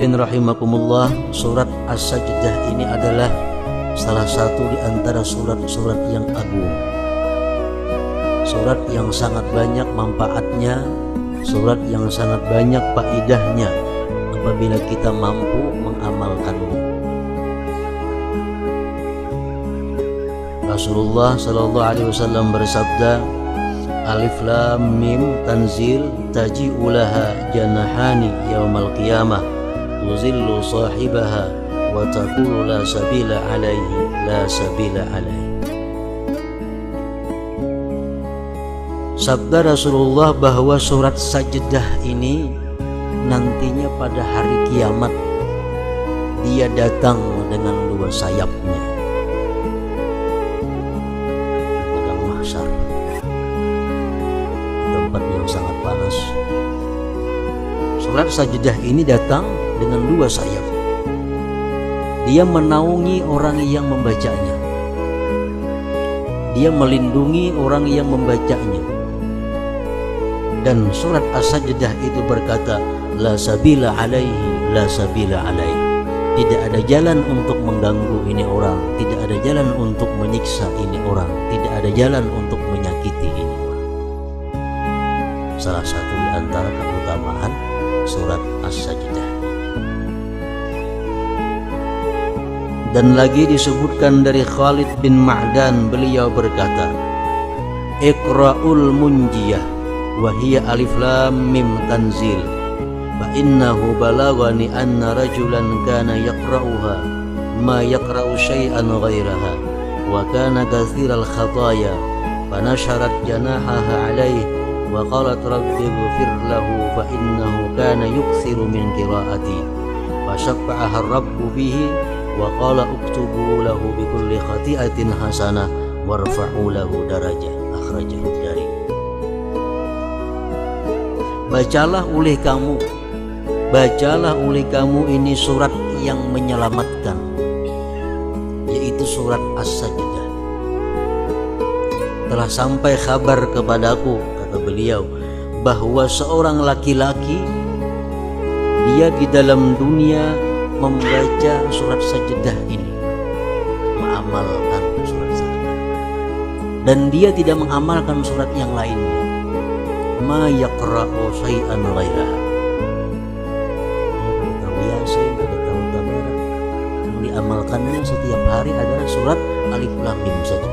Rahimakumullah, surat As-Sajdah ini adalah salah satu di antara surat-surat yang agung, surat yang sangat banyak manfaatnya, surat yang sangat banyak faedahnya apabila kita mampu mengamalkannya. Rasulullah Shallallahu Alaihi Wasallam bersabda, Alif Lam Mim Tanzil taji'u laha janahani yaumal qiyamah tuzillu sahibaha wa taqulu la sabila alaihi la sabila alaihi. Sabda Rasulullah bahwa surat Sajdah ini nantinya pada hari kiamat dia datang dengan dua sayapnya di padang mahsyar, tempat yang sangat panas. Surat Sajdah ini datang dengan dua sayap. Dia menaungi orang yang membacanya, dia melindungi orang yang membacanya. Dan surat As-Sajdah itu berkata, la sabila alaihi la sabila alaihi. Tidak ada jalan untuk mengganggu ini orang, tidak ada jalan untuk menyiksa ini orang, tidak ada jalan untuk menyakiti ini orang. Salah satu di antara keutamaan surat As-Sajdah. Dan lagi disebutkan dari Khalid bin Ma'dan, beliau berkata, Iqra'ul munjiyah wa hiya alif lam mim tanzil fa innahu balagani anna rajulan kana yaqra'uha ma yaqra'u syai'an ghairaha wa kana kathiral khataya fa nasharat janahaha alayhi wa qalat rabbi ighfir lahu fa innahu kana yukthiru min qira'ati fa syafa'aha rabbu bihi wa qala uktubu lahu bi kulli khati'atin hasanah warfa'u lahu darajah. Akhrajahu dari. Bacalah oleh kamu ini surat yang menyelamatkan, yaitu surat As-Sajdah. Telah sampai kabar kepadaku, kata beliau, bahwa seorang laki-laki dia di dalam dunia membaca surat Sajdah ini, mengamalkan surat Sajdah, dan dia tidak mengamalkan surat yang lainnya. Ma yaqra'u syai'an ghairaha. Dia tahu Yasin, dia tahu Tabarak. Yang diamalkannya setiap hari adalah surat Alif Lam Mim saja.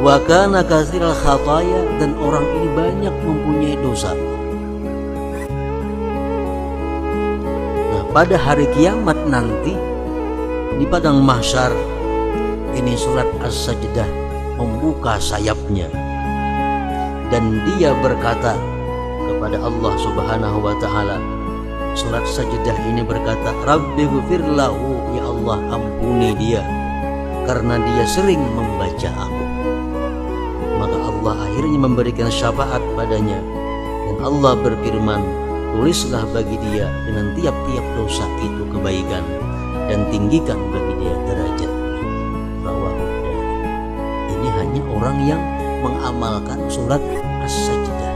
Wa kana katsiral khataya, dan orang ini banyak mempunyai dosa. Nah, pada hari kiamat nanti di padang mahsyar ini surat As-Sajdah membuka sayapnya. Dan dia berkata kepada Allah Subhanahu wa ta'ala, surat Sajdah ini berkata, Rabbi ghfir lahu, ya Allah ampuni dia karena dia sering membaca aku. Maka Allah akhirnya memberikan syafaat padanya, dan Allah berfirman, tulislah bagi dia dengan tiap-tiap dosa itu kebaikan, dan tinggikan bagi dia derajat. Rawahu. Ini hanya orang yang mengamalkan surat As-Sajdah,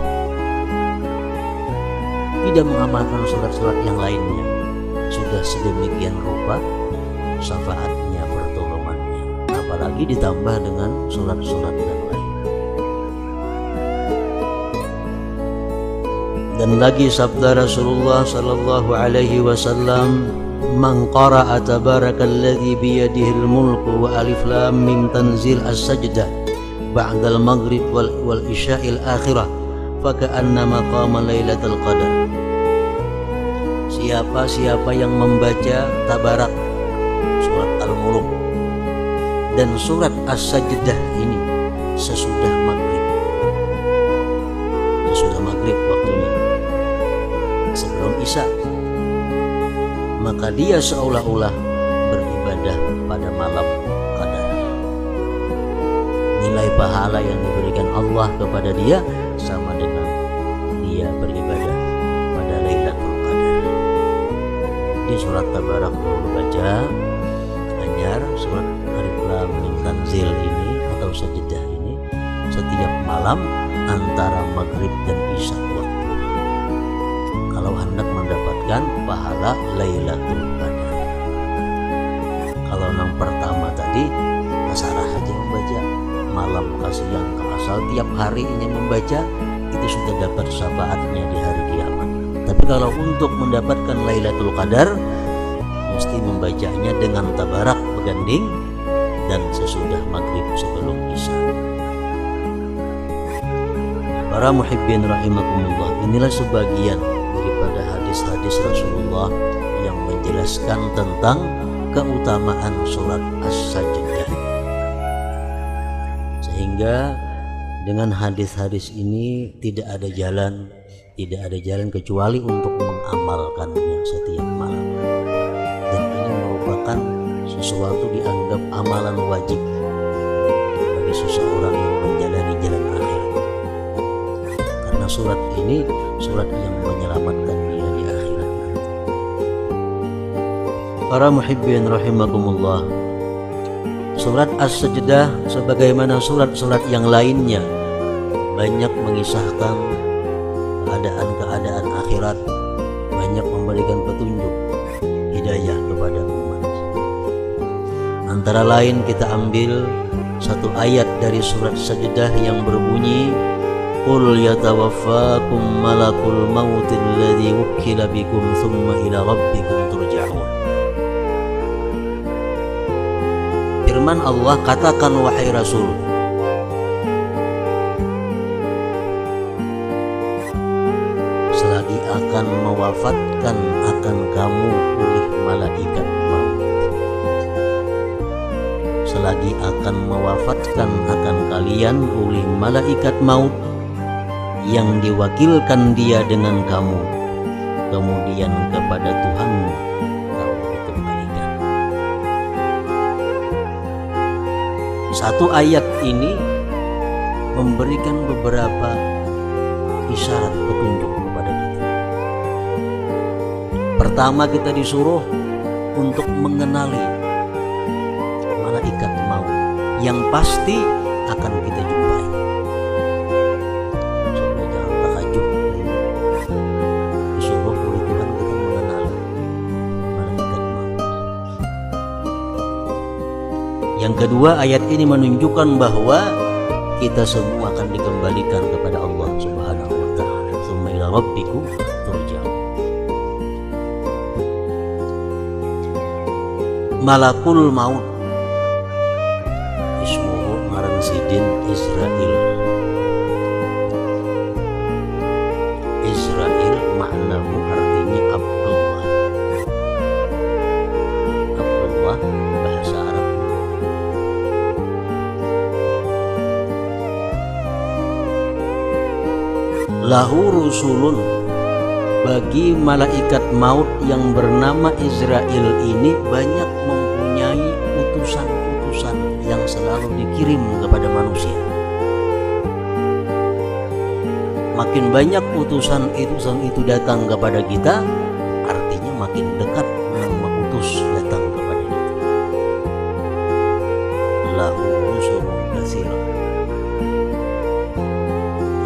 tidak mengamalkan surat-surat yang lainnya. Sudah sedemikian rupa syafaatnya, pertolongannya, apalagi ditambah dengan surat-surat yang lain. Dan lagi sabda Rasulullah Sallallahu Alaihi Wasallam, man qara'a tabarakalladzi biyadihil mulku wa alif lam mim tanzil As-Sajdah ba'dal maghrib wal isya'il akhirah faka'annama qama lailatul qadar. Siapa yang membaca Tabarak, surat Al-Mulk, dan surat As-Sajdah ini sesudah maghrib waktunya, sebelum isya, maka dia seolah-olah beribadah pada malam qadar. Nilai pahala yang diberikan Allah kepada dia sama dengan dia beribadah pada Lailatul Qadar. Di surat Tabarak dulu baca, anyar surat Alif Lam Mim Tanzil ini atau Sajdah ini setiap malam antara maghrib dan isya waktu. Kalau hendak mendapatkan mendapatkan pahala Lailatul Qadar. Kalau yang pertama tadi kasarah saja membaca malam kasih yang asal tiap harinya membaca, itu sudah dapat syafaatnya di hari kiamat. Tapi kalau untuk mendapatkan Lailatul Qadar mesti membacanya dengan tabarak beganding dan sesudah maghrib sebelum isya. Para muhibbin rahimakumullah, inilah sebagian daripada hadis-hadis Rasulullah yang menjelaskan tentang keutamaan surat As-Sajdah. Sehingga dengan hadis-hadis ini tidak ada jalan kecuali untuk mengamalkannya setiap malam. Dan ini merupakan sesuatu dianggap amalan wajib bagi seseorang yang menjalani jalan akhir. Karena surat ini surat yang menyelamatkan dia di akhirat nanti. Para muhibbin rahimakumullah, surat As-Sajdah sebagaimana surat-surat yang lainnya banyak mengisahkan keadaan-keadaan akhirat, banyak memberikan petunjuk hidayah kepada umat. Antara lain kita ambil satu ayat dari surat Sajdah yang berbunyi, Qul yatawaffakum malakul mautil ladzi wukkila bikum thumma ila rabbikum turja'un. Firman Allah, katakan wahai Rasul, selagi akan mewafatkan akan kamu oleh malaikat maut. Selagi akan mewafatkan akan kalian oleh malaikat maut yang diwakilkan dia dengan kamu, kemudian kepada Tuhanmu kamu dikembalikan. Satu ayat ini memberikan beberapa isyarat petunjuk kepada kita. Pertama, kita disuruh untuk mengenali malaikat maut yang pasti akan kita jumpai. Supaya jangan takajub, disuruh oleh Tuhan kita mengenali malaikat maut. Yang kedua, ayat ini menunjukkan bahwa kita semua akan dikembalikan kepada Allah Subhanahu wa ta'ala. Tsumma ila rabbikum turja'un. Malakul maut ismuhu ngaran sidin Israil. Israil maknamu artinya Abdullah. Abdullah bahasa Arab. Lahu rusulun, bagi malaikat maut yang bernama Israel ini banyak mempunyai utusan-utusan yang selalu dikirim kepada manusia. Makin banyak utusan itu datang kepada kita, artinya makin dekat yang mengutus datang kepada kita. Lahu rusulun katsira.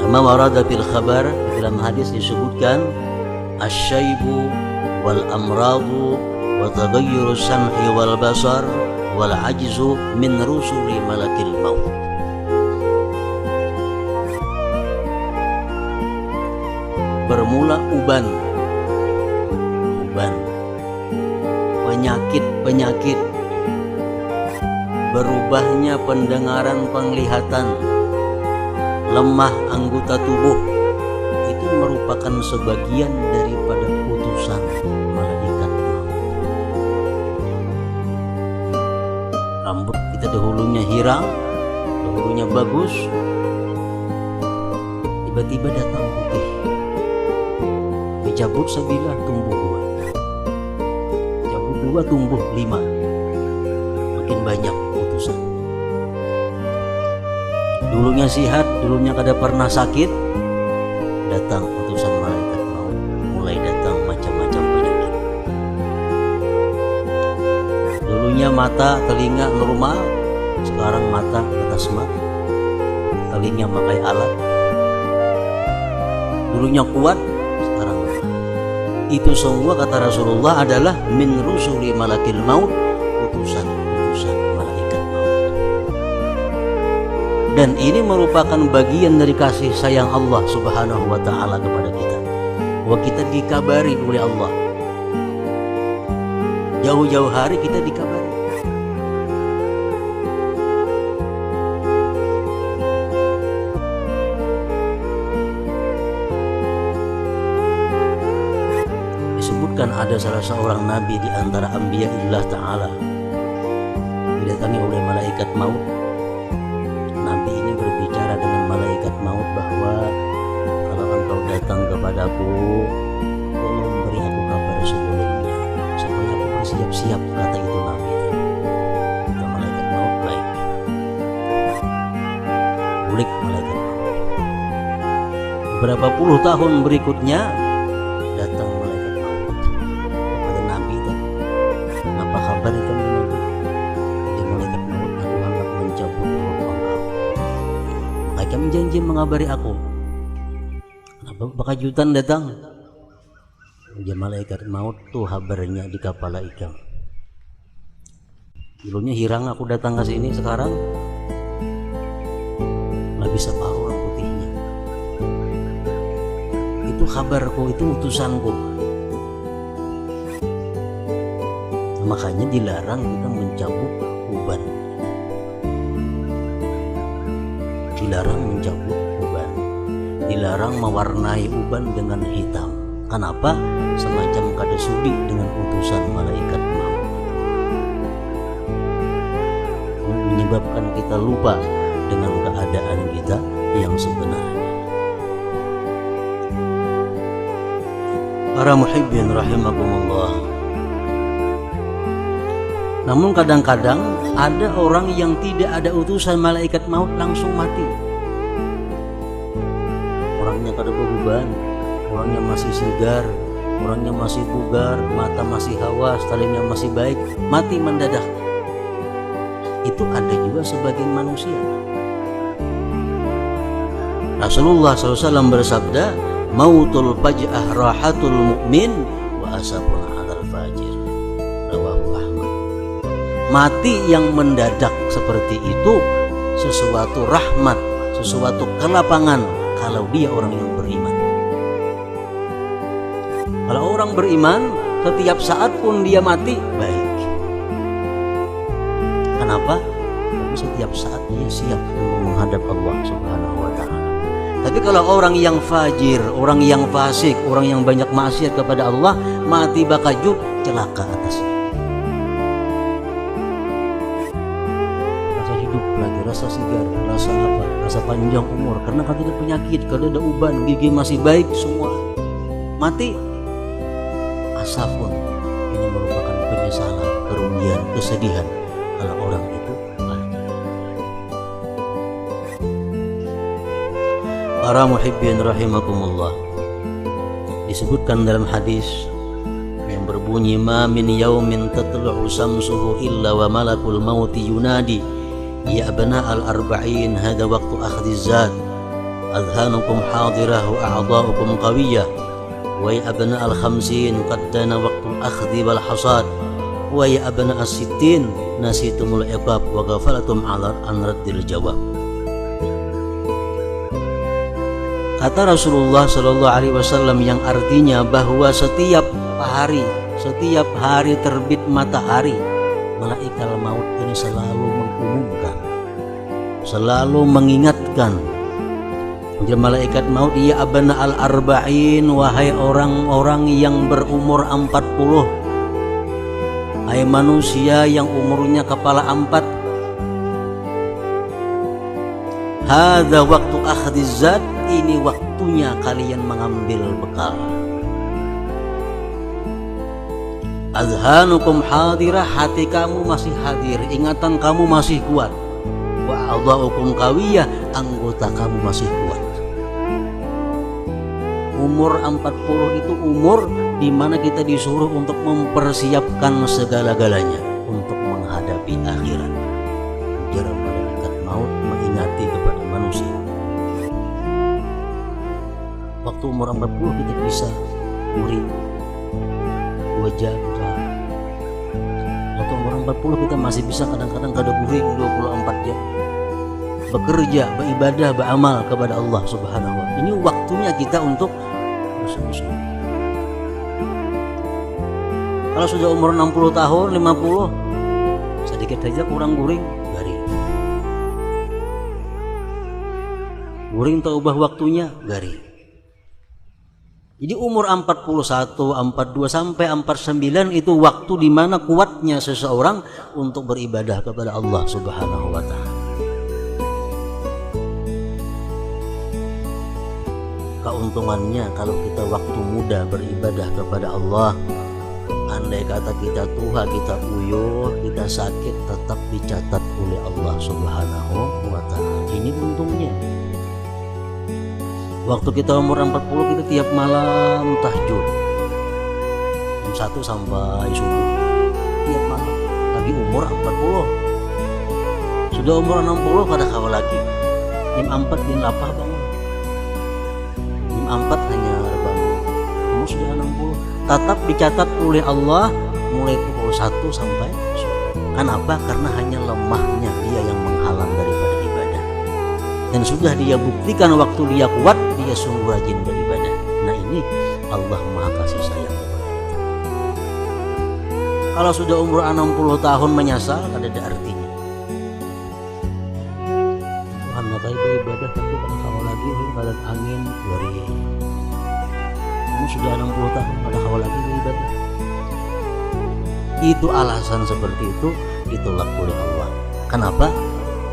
Kama warada fil khabar, dalam hadis disebutkan asyaibu wal amradu wa taghayyur sam'i wal basar wal ajzu min rusuli malakil maut. Bermula uban, penyakit, berubahnya pendengaran penglihatan, lemah anggota tubuh, itu merupakan sebagian daripada utusan malaikat maut. Rambut kita dahulunya hirang, dahulunya bagus, tiba-tiba datang putih. Cabut sebilah tumbuh 2, cabut 2 tumbuh 5, makin banyak utusan. Dulunya sihat, dulunya kada pernah sakit, datang utusan malaikat maut, mulai datang macam-macam penyakit. Dulunya mata, telinga normal, sekarang mata kata semak, telinga pakai alat. Dulunya kuat, sekarang Itu semua kata Rasulullah adalah min rusuli malakil maut, utusan-utusan malaikat maut. Dan ini merupakan bagian dari kasih sayang Allah Subhanahu wa ta'ala kepada kita, bahwa kita dikabari oleh Allah. Jauh-jauh hari kita dikabari. Disebutkan ada salah seorang nabi di antara anbiya'illah ta'ala didatangi oleh malaikat maut. Nabi ini berbicara dengan malaikat maut bahwa kalau engkau datang kepadaku, tolong beri aku kabar sebelumnya supaya aku bersiap-siap, kata itu Nabi. Kata malaikat maut, baik. Bulik malaikat maut. Beberapa puluh tahun berikutnya datang malaikat maut kepada Nabi tadi. Apa kabar itu Nabi? Dia malaikat maut, aku hendak mencabut roh engkau. Mereka menjanji mengabari aku. Kenapa kejutan datang? Dia malaikat maut tuh kabarnya di kepala ikan. Dulunya hirang aku datang ke sini, sekarang nggak bisa paruh orang putihnya. Itu kabarku, itu utusanku. Makanya dilarang kita mencabut uban. Dilarang mencabut uban. Dilarang mewarnai uban dengan hitam. Kenapa? Semacam kada sudi dengan utusan malaikat maut. Menyebabkan kita lupa dengan keadaan kita yang sebenarnya. Para muhibbin rahimakumullah. Namun kadang-kadang ada orang yang tidak ada utusan malaikat maut langsung mati. Orangnya kada beruban, orangnya masih segar, orangnya masih bugar, mata masih hawas, talingnya masih baik, mati mendadak. Itu ada juga sebagian manusia. Rasulullah SAW bersabda, mautul faj'ah rahatul mu'min wa asabun 'alal fajir. Rawahu Ahmad. Mati yang mendadak seperti itu sesuatu rahmat, sesuatu kelapangan kalau dia orang yang beriman. Kalau orang beriman, setiap saat pun dia mati baik. Kenapa? Karena setiap saat dia siap untuk menghadap Allah Subhanahu wa ta'ala. Tapi kalau orang yang fajir, orang yang fasik, orang yang banyak maksiat kepada Allah, mati bakajut, celaka atasnya. Rasa hidup lagi, rasa segar, rasa apa? Rasa panjang umur. Karena kalau ada penyakit, kalau ada uban, gigi masih baik, semua mati. Asafun, ini merupakan penyesalan, kerugian, kesedihan kalau orang itu mati. Para muhibbin rahimakumullah, disebutkan dalam hadis yang berbunyi, ma min yaumin tatlu'u samsuhu illa wa malakul mauti yunadi ya abna al-arba'in hada waqtu akhdhiz zat adhanukum hadirah wa a'dha'ukum qawiyah wa ya abna al-khamsin qad dana waqtu akhdhi wal hasad wa ya abna as-sittin nasitumul iqab wa ghafalatum ala an raddil jawab. Kata Rasulullah Shallallahu Alaihi Wasallam yang artinya bahwa setiap hari terbit matahari, malaikat maut ini selalu mengumumkan, selalu mengingatkan. Jadi malaikat maut, ya abna al-arba'in, wahai orang-orang yang berumur 40, hai manusia yang umurnya kepala 4, hadza waktu akhdhiz zat, ini waktunya kalian mengambil bekal. Azhanukum hadirah, hati kamu masih hadir, ingatan kamu masih kuat. Wa a'dha'ukum qawiyah, anggota kamu masih kuat. Umur 40 itu umur di mana kita disuruh untuk mempersiapkan segala-galanya untuk menghadapi akhirat. Ujar malaikat maut mengingati kepada manusia. Waktu umur 40 kita bisa murid, 2 jam. Waktu umur 40 kita masih bisa kadang-kadang kada guring 24 jam. Bekerja, beribadah, beramal kepada Allah Subhanahu wa ta'ala. Ini waktunya kita untuk bersungguh-sungguh. Kalau sudah umur 60 tahun, 50, sedikit saja kurang guring, garing. Guring tak ubah waktunya, garing. Jadi umur 41, 42 sampai 49 itu waktu di mana kuatnya seseorang untuk beribadah kepada Allah Subhanahu wa ta'ala. Keuntungannya kalau kita waktu muda beribadah kepada Allah, andai kata kita tua, kita uyuh, kita sakit, tetap dicatat oleh Allah Subhanahu wa ta'ala. Ini untungnya. Waktu kita umur 40 kita tiap malam tahajud jam 1 sampai subuh, tiap malam. Lagi umur 40. Sudah umur 60 kada kawal lagi. Jam 4 jam 8 bangun. Jam 4 hanya bangun. Umur sudah 60. Tetap dicatat oleh Allah mulai pukul 1 sampai subuh. Kenapa? Karena hanya lemahnya dia yang menghalang daripada ibadah. Dan sudah dia buktikan waktu dia kuat, dia sungguh rajin beribadah. Nah ini Allah Maha Kasih sayang kepada kita. Kalau sudah umur 60 tahun menyesal, ada artinya. Tuhan nakai beribadah tapi kalau lagi badan angin dari kamu sudah 60 tahun pada awal lagi beribadah. Itu alasan seperti itu laku oleh Allah. Kenapa?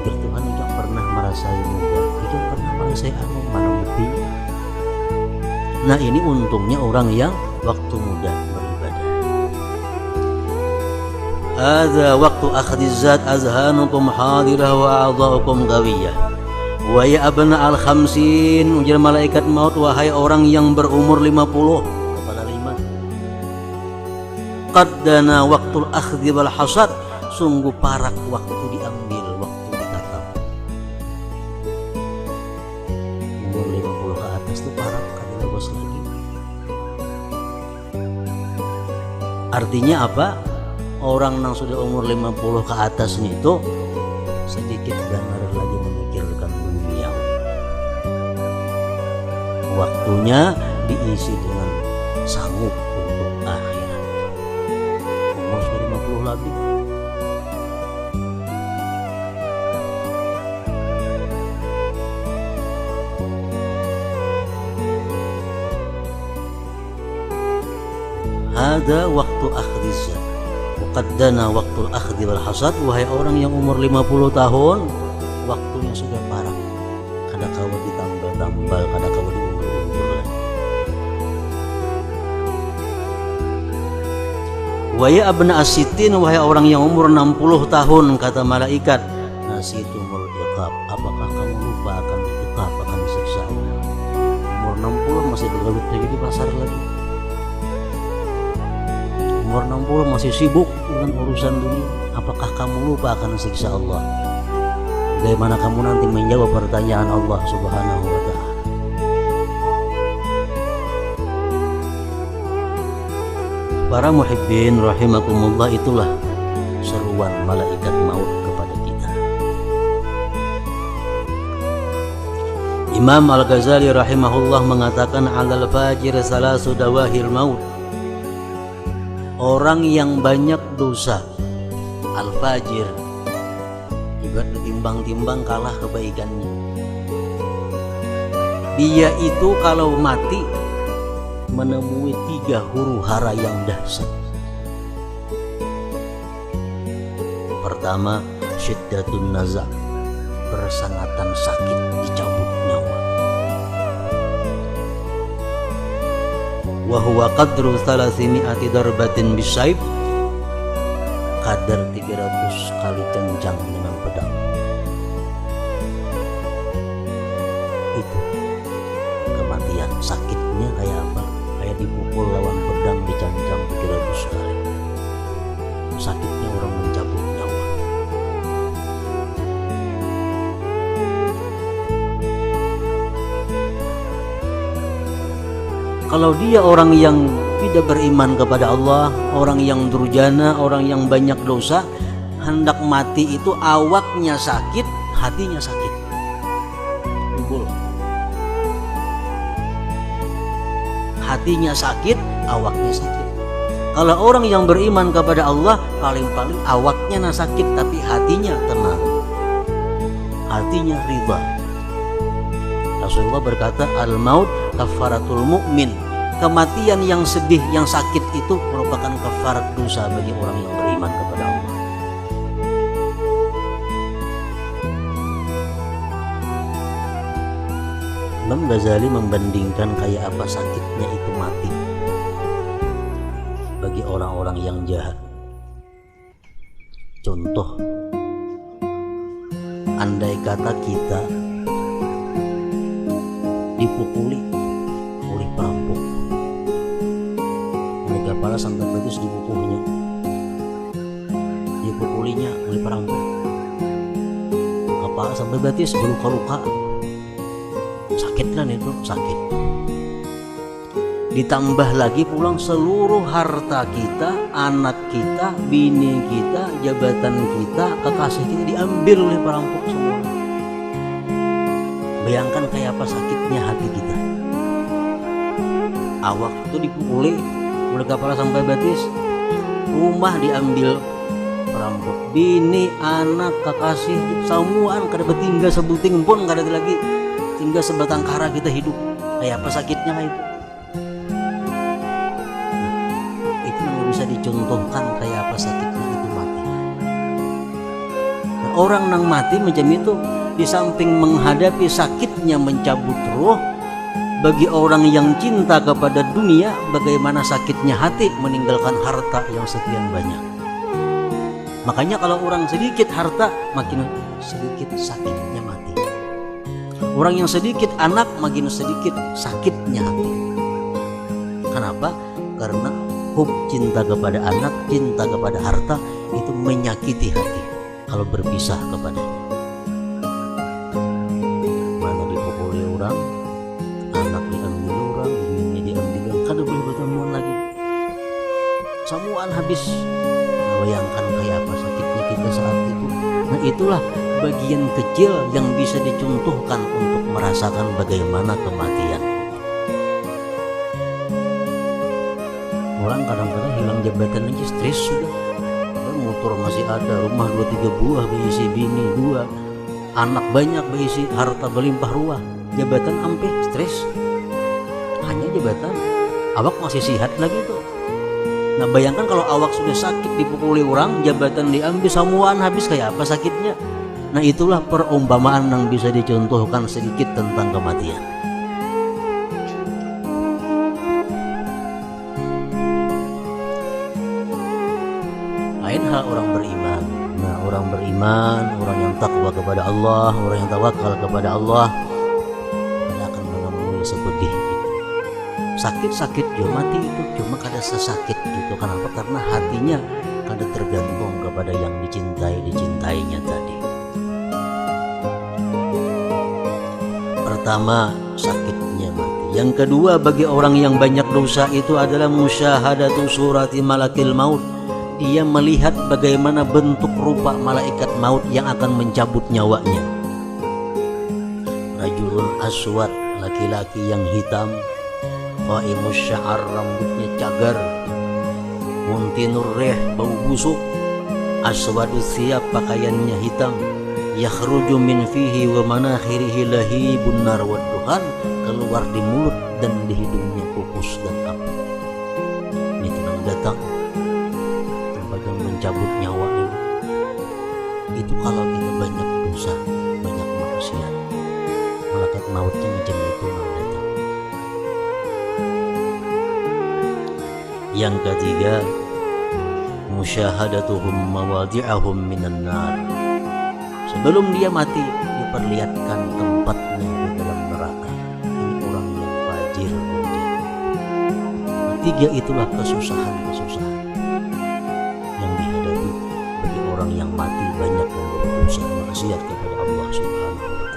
Biar Tuhan tidak pernah merasai muda, tidak pernah merasai mana bukti. Nah ini untungnya orang yang waktu muda beribadah. Hadza waqtu akhdizat azhanukum hadirah wa a'dha'ukum qawiyah. Wa ya abna al-khamsin, ujar malaikat maut, wahai orang yang berumur 50 kepala 5. Qad dana waqtul akhdhi wal hasad, sungguh parak waktu diambil, waktu dikatam. Umur 50 ke atas itu parak, kada lepas lagi. Artinya apa? Orang yang sudah umur 50 ke atas itu sedikit benar lagi memikirkan dunia. Waktunya diisi dengan sanggup untuk akhirat. Umur sudah 50 lagi. Ada waktu akhirat. Qaddana waktu akhdhi wal hasad, wahai orang yang umur 50 tahun, waktunya sudah parah. Kada kawa ditambal-tambal, kada kawa diundur-undur lagi. Wa ya abna as-sittin, wahai orang yang umur 60 tahun, kata malaikat, nasitumul iqab, apakah kamu lupa akan iqab, akan siksa? Umur 60 masih bergelut lagi di pasar lagi. Umur 60 masih sibuk dengan urusan dunia. Apakah kamu lupa akan siksa Allah? Bagaimana kamu nanti menjawab pertanyaan Allah Subhanahu wa ta'ala? Para muhibbin rahimakumullah, itulah seruan malaikat maut kepada kita. Imam Al-Ghazali rahimahullah mengatakan, alal fajir salasu dawahil maut. Orang yang banyak dosa, al-fajir, juga ditimbang-timbang kalah kebaikannya. Dia itu kalau mati menemui 3 huru hara yang dahsyat. Pertama, syiddatun naza, bersangatan sakit, dicabut nyawa. Wa huwa qadru 300 darbatin bisaib, kadar 300 kali kencang dengan pedang. Itu kematian. Sakitnya kayak apa? Kayak dipukul lawan pedang, dicancang 300 kali. Sakitnya orang mencabut nyawa. Kalau dia orang yang tidak beriman kepada Allah, orang yang durjana, orang yang banyak dosa, hendak mati itu awaknya sakit, hatinya sakit. Dibul. Hatinya sakit, awaknya sakit. Kalau orang yang beriman kepada Allah, paling-paling awaknya sakit tapi hatinya tenang, hatinya ridha. Rasulullah berkata, al-maut kafaratul mu'min. Kematian yang sedih, yang sakit itu merupakan kafarat dosa bagi orang yang beriman kepada Allah. Imam Ghazali membandingkan kayak apa sakitnya itu mati bagi orang-orang yang jahat. Contoh, andai kata kita dipukuli oleh perampok, mereka kepala sampai betis dipukulnya, dipukulinya oleh perampok, kepala sampai betis berluka-luka, sakit kan itu, sakit. Ditambah lagi pulang seluruh harta kita, anak kita, bini kita, jabatan kita, kekasih kita diambil oleh perampok semua. Bayangkan kayak apa sakitnya hati kita. Awak itu dipukuli oleh kepala sampai betis, rumah diambil perampok, bini, anak, kekasih, semuaan kada bertinggal sebuting pun kada ada lagi, tinggal sebatang kara kita hidup. Kayak apa sakitnya kayak itu. Bisa dicontohkan kayak apa sakitnya itu mati. Nah, orang nang mati macam itu, di samping menghadapi sakitnya mencabut roh, bagi orang yang cinta kepada dunia, bagaimana sakitnya hati meninggalkan harta yang sekian banyak. Makanya kalau orang sedikit harta, makin sedikit sakitnya mati. Orang yang sedikit anak, makin sedikit sakitnya hati. Kenapa? Karena cinta kepada anak, cinta kepada harta itu menyakiti hati kalau berpisah kepadanya. Mana dipukuli orang, anak diambil orang, bini diambil orang, kada boleh bertemu lagi, semuaan habis. Bayangkan kayak apa sakitnya kita saat itu. Nah, itulah bagian kecil yang bisa dicontohkan untuk merasakan bagaimana kematian. Orang kadang-kadang hilang jabatan aja stres sudah. Motor masih ada, rumah 2-3 buah berisi bini 2, anak banyak berisi harta berlimpah ruah, jabatan ampe stres. Hanya jabatan, awak masih sihat lagi tuh. Nah, bayangkan kalau awak sudah sakit dipukuli orang, jabatan diambil, semuaan habis, kayak apa sakitnya. Nah, itulah perumpamaan yang bisa dicontohkan sedikit tentang kematian. Lain hal orang beriman. Nah, orang beriman, orang yang takwa kepada Allah, orang yang tawakal kepada Allah, tidak akan menemui sepedih itu. Sakit-sakit juga mati itu, cuma kada sesakit itu. Kenapa? Karena hatinya kada tergantung kepada yang dicintainya tadi. Pertama, sakitnya mati. Yang kedua, bagi orang yang banyak dosa itu adalah musyahadatu surati malakil maut. Dia melihat bagaimana bentuk rupa malaikat maut yang akan mencabut nyawanya. Rajulun aswad, laki-laki yang hitam, qaimus sya'ar, rambutnya cagar, muntinur rih, bau busuk, aswadus thiyab, pakaiannya hitam, yakhruju min fihi wa manakhirihi lahibun nar wad duhan, keluar di mulut dan di hidungnya kukus dan api. Ini tenang datang mencabut nyawa ini. Itu kalau kita banyak dosa, banyak maksiat, malaikat mautnya macam itu datang. Yang ketiga, musyahadatuhum mawadi'ahum minan nar. Sebelum dia mati, diperlihatkan tempatnya di dalam neraka. Ini orang yang fajir. Ketiga, itulah kesusahan-kesusahan orang yang mati banyak yang berdosa maksiat kepada Allah Subhanahu wa taala.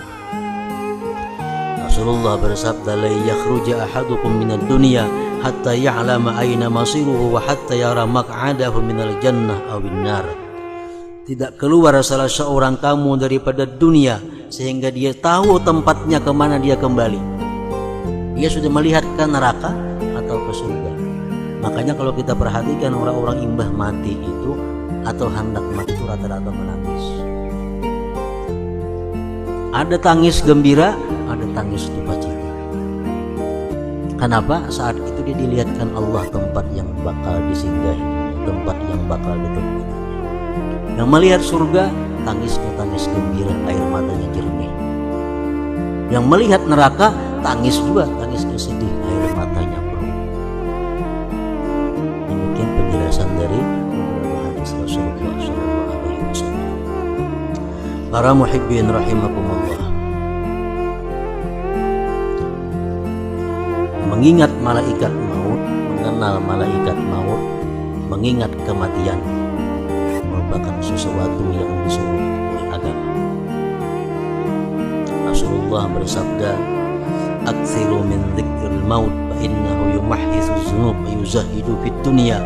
Rasulullah bersabda, la yakhruja ahadukum minad dunya hatta ya'lama aina masiruhu wa hatta yara maq'adahu minal jannah awin nar. Tidak keluar salah seorang kamu daripada dunia sehingga dia tahu tempatnya kemana dia kembali. Dia sudah melihat ke neraka atau ke surga. Makanya kalau kita perhatikan orang-orang imbah mati itu atau hendak mati itu rata-rata menangis. Ada tangis gembira, ada tangis duka cita. Kenapa? Saat itu dia dilihatkan Allah tempat yang bakal disinggahi, tempat yang bakal ditempati. Yang melihat surga, tangisnya tangis gembira, air matanya jernih. Yang melihat neraka, tangis juga, tangisnya sedih, air matanya penuh. Demikian penjelasan dari hadis Rasulullah SAW. Para muhibbin rahimakumullah, mengingat malaikat maut, mengenal malaikat maut, mengingat kematian merupakan sesuatu yang disuruh oleh agama. Rasulullah bersabda, "Aktsiru min dzikril maut fa innahu yumahhisu dzunub wa yuzahidu fid dunya."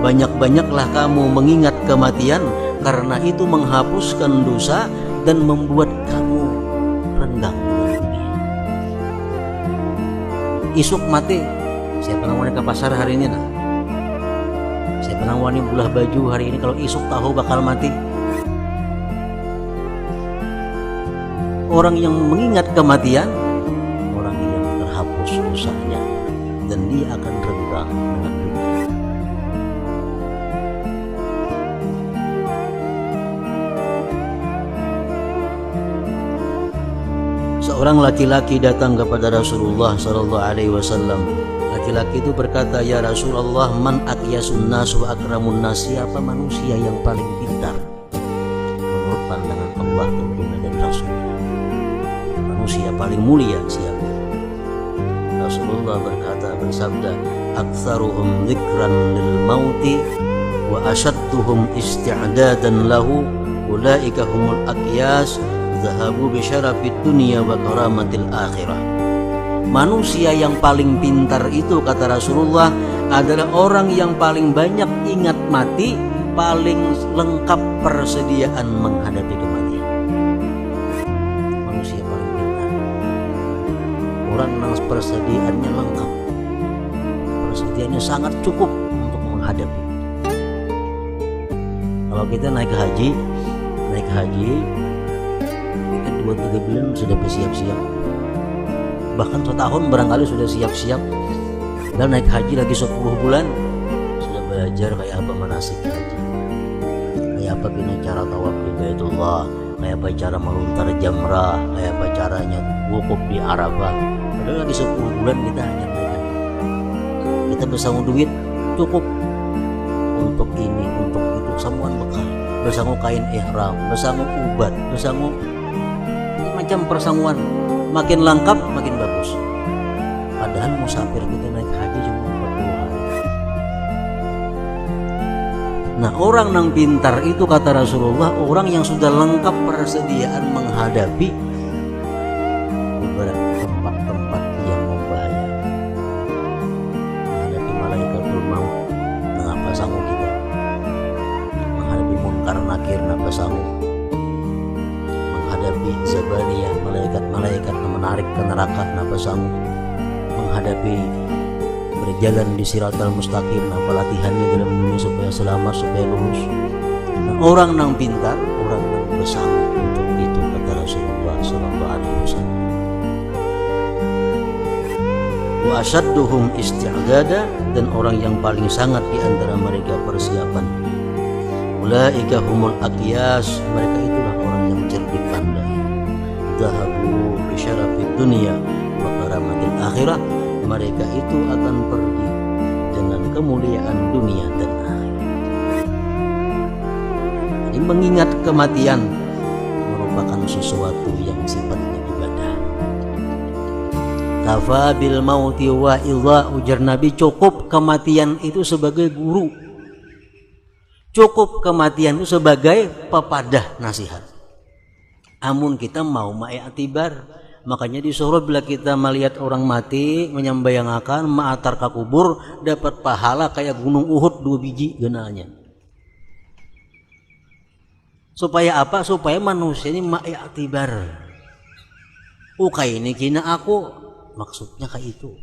Banyak-banyaklah kamu mengingat kematian karena itu menghapuskan dosa dan membuat kamu renggang dengan dunia. Isuk mati, siapa yang ke pasar hari ini? Siapa yang wani belah baju hari ini kalau isuk tahu bakal mati? Orang yang mengingat kematian, orang yang terhapus dosanya dan dia akan renggang dengan dunia. Seorang laki-laki datang kepada Rasulullah SAW. Laki-laki itu berkata, "Ya Rasulullah, man aqyasun nas wa akramun nas?" Siapa manusia yang paling pintar menurut pandangan Allah tentunya dan Rasulnya? Manusia paling mulia siapa? Rasulullah bersabda, "Aktsaruhum dzikran lil mauti wa asyadduhum isti'dadan lahu, ulaika humul aqyas, zahabu bi syarafid dunya wa karamatil akhirah." Manusia yang paling pintar itu, kata Rasulullah, adalah orang yang paling banyak ingat mati, paling lengkap persediaan menghadapi kematian. Manusia paling pintar, orang yang persediaannya lengkap, persediaannya sangat cukup untuk menghadapi. Kalau kita naik haji, kita 2-3 bulan sudah bersiap-siap, bahkan setahun barangkali sudah siap-siap. Dan naik haji lagi 10 bulan sudah belajar kayak apa manasik haji, kayak apa gini cara tawaf di Baitullah, kayak apa cara melontar jamrah, kayak apa caranya wukuf di Arafah. Padahal lagi 10 bulan kita hanya naik haji. Kita bersama duit cukup untuk ini, untuk itu, semua bekal, bersama kain ihram, bersama ubat, bersama macam persangguan. Makin lengkap makin bagus. Padahal musafir kita naik haji cuma 40 hari. Nah, orang yang pintar itu, kata Rasulullah, orang yang sudah lengkap persediaan menghadapi beberapa tempat-tempat yang membahayakan, menghadapi malaikatul maut. Mengapa sanggup kita? Menghadapi munkar nakir, kenapa sanggup? Menghadapi zabaniyah, malaikat-malaikat yang menarik ke neraka, kenapa sanggup? Menghadapi berjalan di siratal mustaqim, apa latihannya dalam dunia supaya selamat, supaya lurus. Nah, orang yang pintar, orang yang bersanggup untuk itu, kata Rasulullah SAW. Wa asyadduhum isti'dada, dan orang yang paling sangat di antara mereka persiapan. Ulaika humul aqyas, mereka itulah orang yang cerdik pandai. Zahabu bi syarafid dunya wa karamatil akhirah, mereka itu akan pergi dengan kemuliaan dunia dan akhirat. Jadi mengingat kematian merupakan sesuatu yang sifatnya ibadah. Kafa bil mauti wa idza, ujar Nabi, cukup kematian itu sebagai guru. Cukup kematian itu sebagai pepadah nasihat. Amun kita mau ma'iktibar, Makanya disuruh bila kita melihat orang mati menyambayangkan ma'atar ka kubur dapat pahala kayak gunung Uhud 2 biji genanya. Supaya apa? Supaya manusia ini ma'iktibar. Kayak ini kina aku, maksudnya kayak itu.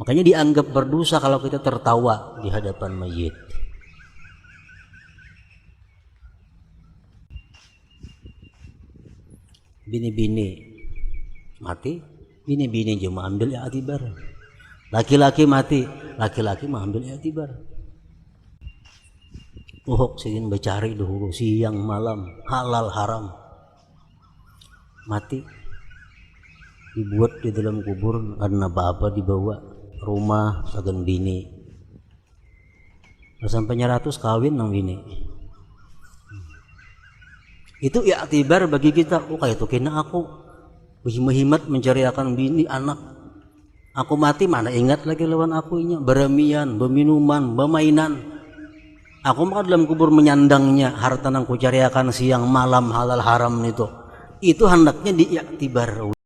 Makanya dianggap berdosa kalau kita tertawa di hadapan mayit. Bini-bini mati, bini-bini cuma ambil i'tibar. Laki-laki mati, laki-laki mengambil i'tibar. Sidin bercari dulu siang malam halal haram. Mati dibuat di dalam kubur karena bapak dibawa rumah sagan bini. Sampai 100 kawin nang bini. Itu i'tibar bagi kita. Kayak itu kena aku berhimat mencari akan bini anak. Aku mati mana ingat lagi lawan aku nya beremian, berminuman, bermainan. Aku mah dalam kubur menyandangnya harta nang kucariakan siang malam halal haram itu hendaknya diiktibar.